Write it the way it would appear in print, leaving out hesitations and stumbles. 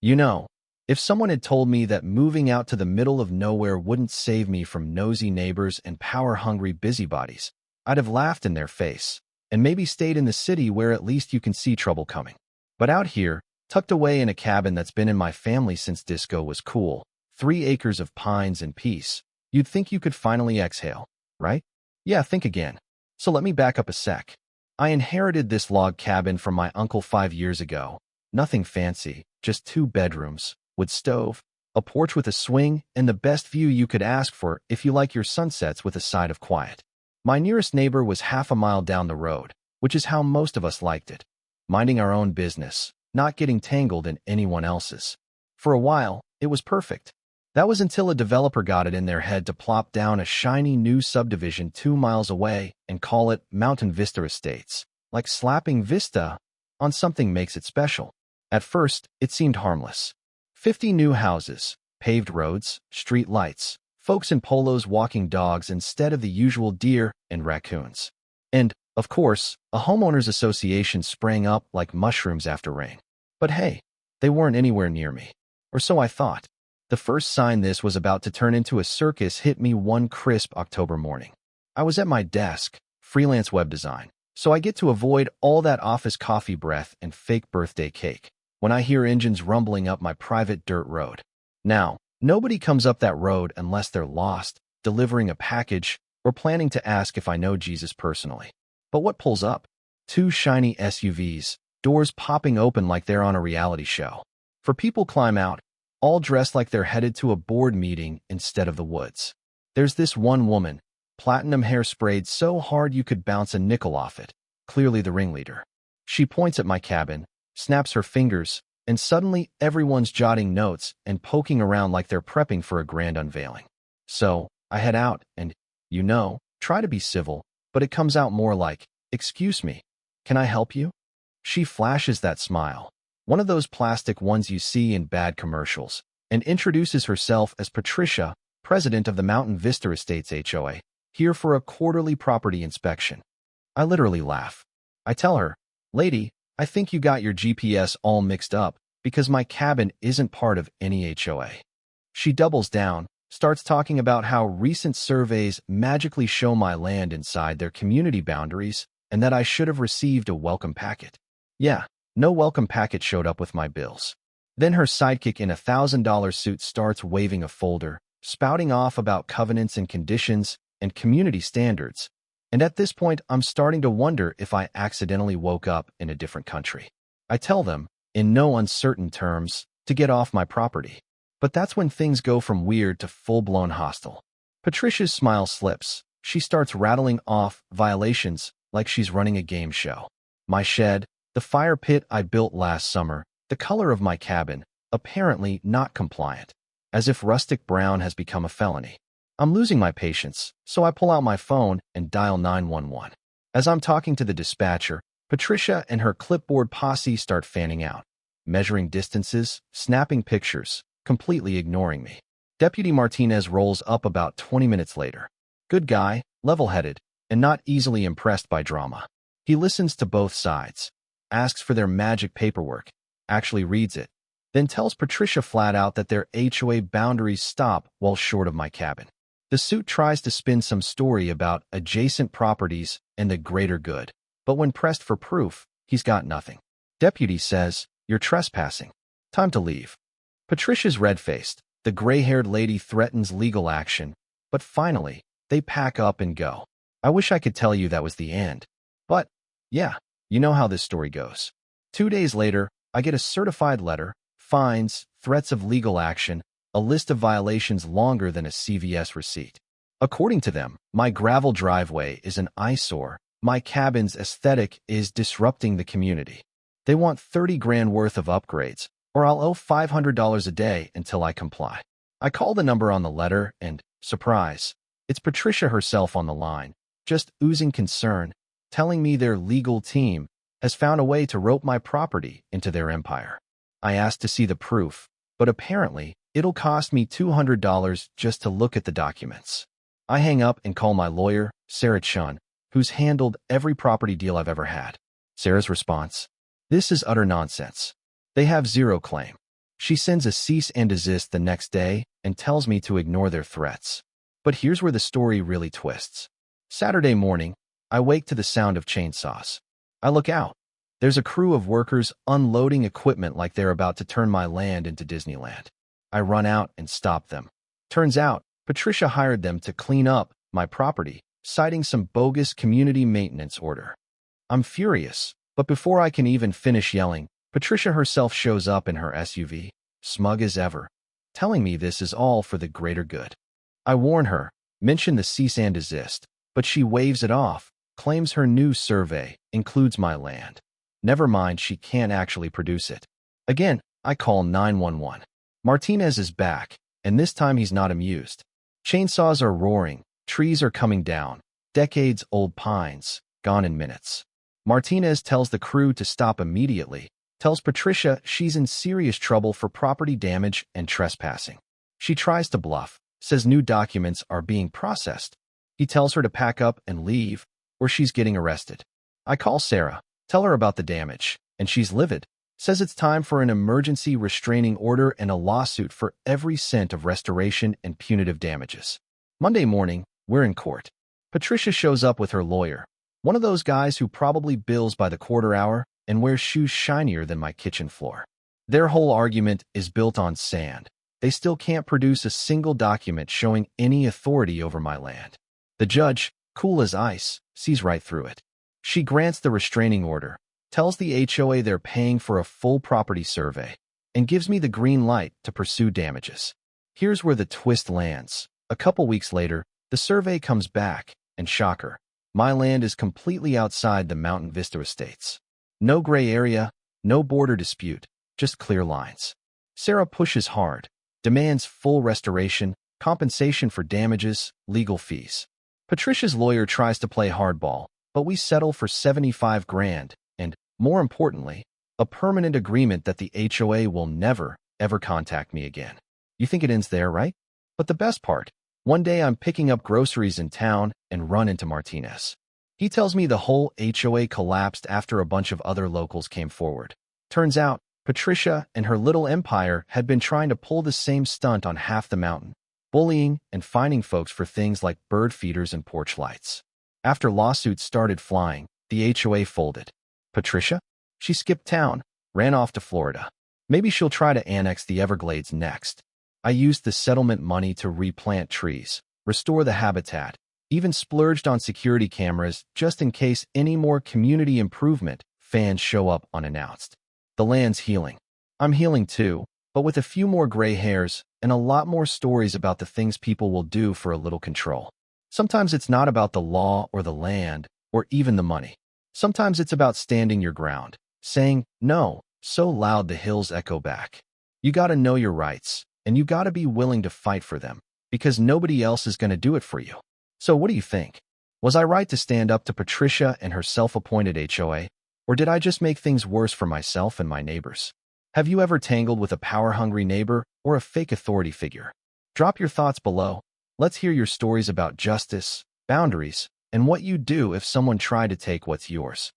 You know, if someone had told me that moving out to the middle of nowhere wouldn't save me from nosy neighbors and power-hungry busybodies, I'd have laughed in their face and maybe stayed in the city where at least you can see trouble coming. But out here, tucked away in a cabin that's been in my family since disco was cool, 3 acres of pines and peace, you'd think you could finally exhale, right? Yeah, think again. So let me back up a sec. I inherited this log cabin from my uncle 5 years ago. Nothing fancy, just 2 bedrooms, wood stove, a porch with a swing, and the best view you could ask for if you like your sunsets with a side of quiet. My nearest neighbor was half a mile down the road, which is how most of us liked it. Minding our own business, not getting tangled in anyone else's. For a while, it was perfect. That was until a developer got it in their head to plop down a shiny new subdivision 2 miles away and call it Mountain Vista Estates. Like slapping Vista on something makes it special. At first, it seemed harmless. 50 new houses, paved roads, street lights, folks in polos walking dogs instead of the usual deer and raccoons. And, of course, a homeowners association sprang up like mushrooms after rain. But hey, they weren't anywhere near me. Or so I thought. The first sign this was about to turn into a circus hit me one crisp October morning. I was at my desk, freelance web design, so I get to avoid all that office coffee breath and fake birthday cake when I hear engines rumbling up my private dirt road. Now, nobody comes up that road unless they're lost, delivering a package, or planning to ask if I know Jesus personally. But what pulls up? 2 shiny SUVs, doors popping open like they're on a reality show. 4 people climb out, all dressed like they're headed to a board meeting instead of the woods. There's this one woman, platinum hair sprayed so hard you could bounce a nickel off it, clearly the ringleader. She points at my cabin, snaps her fingers, and suddenly everyone's jotting notes and poking around like they're prepping for a grand unveiling. So, I head out and, try to be civil, but it comes out more like, "Excuse me, can I help you?" She flashes that smile, one of those plastic ones you see in bad commercials, and introduces herself as Patricia, president of the Mountain Vista Estates HOA, here for a quarterly property inspection. I literally laugh. I tell her, "Lady, I think you got your GPS all mixed up because my cabin isn't part of any HOA." She doubles down, starts talking about how recent surveys magically show my land inside their community boundaries and that I should have received a welcome packet. Yeah, no welcome packet showed up with my bills. Then her sidekick in a $1,000 suit starts waving a folder, spouting off about covenants and conditions and community standards. And at this point, I'm starting to wonder if I accidentally woke up in a different country. I tell them, in no uncertain terms, to get off my property. But that's when things go from weird to full-blown hostile. Patricia's smile slips. She starts rattling off violations like she's running a game show. My shed, the fire pit I built last summer, the color of my cabin, apparently not compliant, as if rustic brown has become a felony. I'm losing my patience, so I pull out my phone and dial 911. As I'm talking to the dispatcher, Patricia and her clipboard posse start fanning out, measuring distances, snapping pictures, completely ignoring me. Deputy Martinez rolls up about 20 minutes later. Good guy, level-headed, and not easily impressed by drama. He listens to both sides, asks for their magic paperwork, actually reads it, then tells Patricia flat out that their HOA boundaries stop well short of my cabin. The suit tries to spin some story about adjacent properties and the greater good, but when pressed for proof, he's got nothing. Deputy says, "You're trespassing. Time to leave." Patricia's red-faced. The gray-haired lady threatens legal action, but finally, they pack up and go. I wish I could tell you that was the end. But, yeah, you know how this story goes. 2 days later, I get a certified letter, fines, threats of legal action, a list of violations longer than a CVS receipt. According to them, my gravel driveway is an eyesore. My cabin's aesthetic is disrupting the community. They want 30 grand worth of upgrades, or I'll owe $500 a day until I comply. I call the number on the letter and, surprise, it's Patricia herself on the line, just oozing concern, telling me their legal team has found a way to rope my property into their empire. I asked to see the proof, but apparently it'll cost me $200 just to look at the documents. I hang up and call my lawyer, Sarah Chun, who's handled every property deal I've ever had. Sarah's response: "This is utter nonsense. They have zero claim. She sends a cease and desist the next day and tells me to ignore their threats. But here's where the story really twists. Saturday morning, I wake to the sound of chainsaws. I look out. There's a crew of workers unloading equipment like they're about to turn my land into Disneyland. I run out and stop them. Turns out, Patricia hired them to clean up my property, citing some bogus community maintenance order. I'm furious, but before I can even finish yelling, Patricia herself shows up in her SUV, smug as ever, telling me this is all for the greater good. I warn her, mention the cease and desist, but she waves it off, claims her new survey includes my land. Never mind, she can't actually produce it. Again, I call 911. Martinez is back, and this time he's not amused. Chainsaws are roaring, trees are coming down, decades-old pines, gone in minutes. Martinez tells the crew to stop immediately, tells Patricia she's in serious trouble for property damage and trespassing. She tries to bluff, says new documents are being processed. He tells her to pack up and leave, or she's getting arrested. I call Sarah, tell her about the damage, and she's livid, says it's time for an emergency restraining order and a lawsuit for every cent of restoration and punitive damages. Monday morning, we're in court. Patricia shows up with her lawyer, one of those guys who probably bills by the quarter hour and wears shoes shinier than my kitchen floor. Their whole argument is built on sand. They still can't produce a single document showing any authority over my land. The judge, cool as ice, sees right through it. She grants the restraining order, tells the HOA they're paying for a full property survey, and gives me the green light to pursue damages. Here's where the twist lands. A couple weeks later, the survey comes back, and shocker, my land is completely outside the Mountain Vista Estates. No gray area, no border dispute, just clear lines. Sarah pushes hard, demands full restoration, compensation for damages, legal fees. Patricia's lawyer tries to play hardball, but we settle for $75 grand and, more importantly, a permanent agreement that the HOA will never, ever contact me again. You think it ends there, right? But the best part, one day I'm picking up groceries in town and run into Martinez. He tells me the whole HOA collapsed after a bunch of other locals came forward. Turns out, Patricia and her little empire had been trying to pull the same stunt on half the mountain, bullying and fining folks for things like bird feeders and porch lights. After lawsuits started flying, the HOA folded. Patricia? She skipped town, ran off to Florida. Maybe she'll try to annex the Everglades next. I used the settlement money to replant trees, restore the habitat, even splurged on security cameras just in case any more community improvement fans show up unannounced. The land's healing. I'm healing too, but with a few more gray hairs and a lot more stories about the things people will do for a little control. Sometimes it's not about the law or the land or even the money. Sometimes it's about standing your ground, saying no so loud the hills echo back. You gotta know your rights, and you gotta be willing to fight for them, because nobody else is gonna do it for you. So what do you think? Was I right to stand up to Patricia and her self-appointed HOA, or did I just make things worse for myself and my neighbors? Have you ever tangled with a power-hungry neighbor or a fake authority figure? Drop your thoughts below. Let's hear your stories about justice, boundaries, and what you'd do if someone tried to take what's yours.